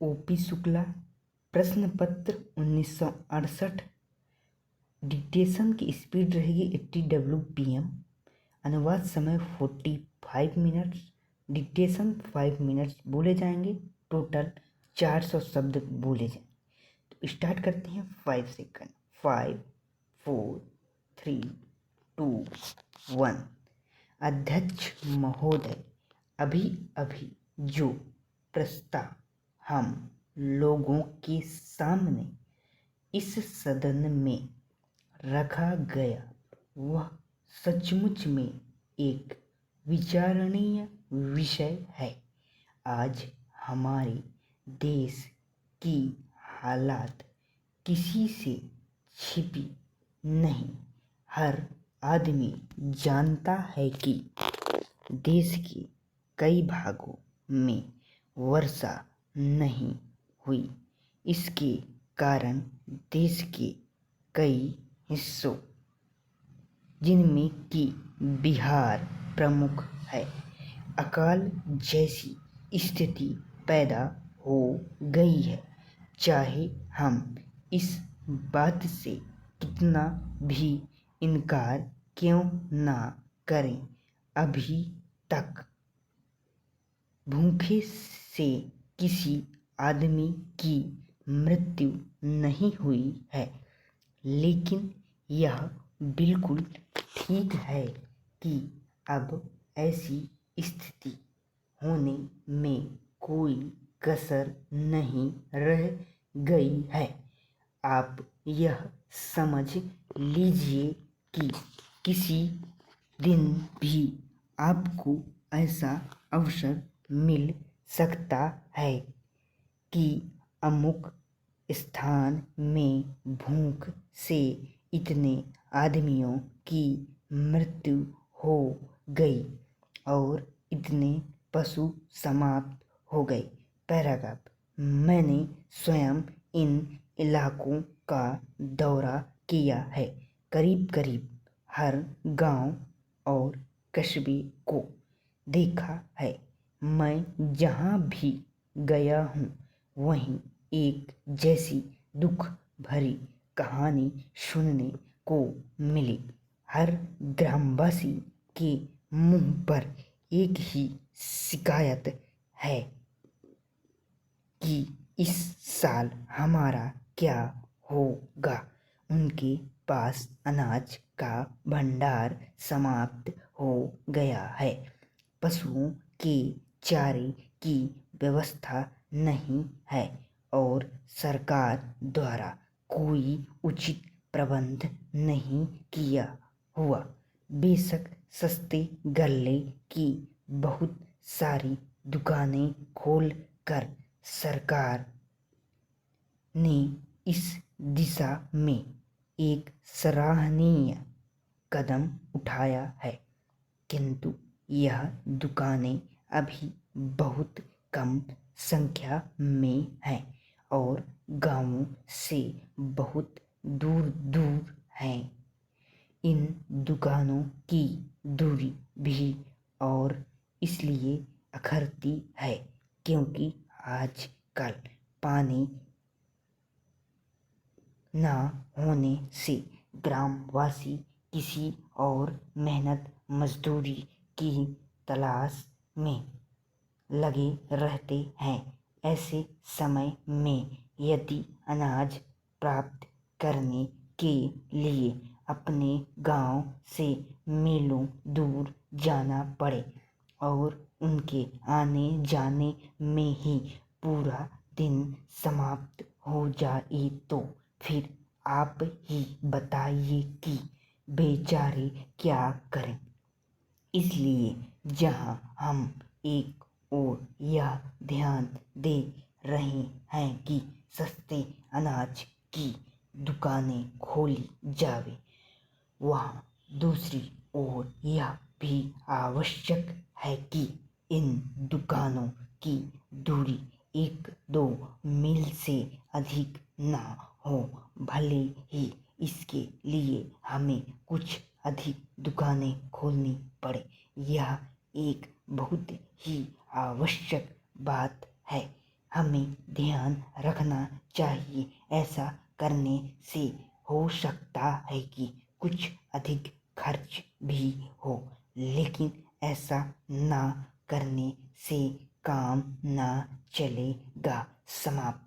OP Shukla. प्रश्न पत्र 1968। Dictation की स्पीड रहेगी 80 WPM। अनुवाद समय 45 मिनट्स। डिक्टेशन 5 मिनट्स बोले जाएंगे। टोटल 400 शब्द बोले जाएंगे। तो स्टार्ट करते हैं। 5 सेकंड। 5 4 3 2 1। अध्यक्ष महोदय, अभी अभी जो प्रस्ताव हम लोगों के सामने इस सदन में रखा गया वह सचमुच में एक विचारणीय विषय है। आज हमारे देश की हालात किसी से छिपी नहीं। हर आदमी जानता है कि देश के कई भागों में वर्षा नहीं हुई। इसके कारण देश के कई हिस्सों, जिनमें कि बिहार प्रमुख है, अकाल जैसी स्थिति पैदा हो गई है। चाहे हम इस बात से कितना भी इनकार क्यों ना करें, अभी तक भूखे से किसी आदमी की मृत्यु नहीं हुई है। लेकिन यह बिल्कुल ठीक है कि अब ऐसी स्थिति होने में कोई कसर नहीं रह गई है। आप यह समझ लीजिए कि किसी दिन भी आपको ऐसा अवसर मिल सकता है कि अमुक स्थान में भूख से इतने आदमियों की मृत्यु हो गई और इतने पशु समाप्त हो गए। पैराग्राफ। मैंने स्वयं इन इलाकों का दौरा किया है। करीब करीब हर गांव और कस्बे को देखा है। मैं जहाँ भी गया हूँ वहीं एक जैसी दुख भरी कहानी सुनने को मिली। हर ग्रामवासी के मुंह पर एक ही शिकायत है कि इस साल हमारा क्या होगा। उनके पास अनाज का भंडार समाप्त हो गया है। पशुओं के चारे की व्यवस्था नहीं है और सरकार द्वारा कोई उचित प्रबंध नहीं किया हुआ। बेशक सस्ते गल्ले की बहुत सारी दुकानें खोल कर सरकार ने इस दिशा में एक सराहनीय कदम उठाया है, किंतु यह दुकानें अभी बहुत कम संख्या में हैं और गांवों से बहुत दूर दूर हैं। इन दुकानों की दूरी भी और इसलिए अखरती है क्योंकि आजकल पानी ना होने से ग्रामवासी किसी और मेहनत मजदूरी की तलाश में लगे रहते हैं। ऐसे समय में यदि अनाज प्राप्त करने के लिए अपने गांव से मीलों दूर जाना पड़े और उनके आने जाने में ही पूरा दिन समाप्त हो जाए तो फिर आप ही बताइए कि बेचारे क्या करें। इसलिए जहां हम एक और यह ध्यान दे रहे हैं कि सस्ते अनाज की दुकानें खोली जावे, वहाँ दूसरी ओर यह भी आवश्यक है कि इन दुकानों की दूरी 1-2 मील से अधिक ना हो। भले ही इसके लिए हमें कुछ अधिक दुकानें खोलनी पड़े, यह एक बहुत ही आवश्यक बात है। हमें ध्यान रखना चाहिए। ऐसा करने से हो सकता है कि कुछ अधिक खर्च भी हो, लेकिन ऐसा ना करने से काम ना चलेगा। समाप्त।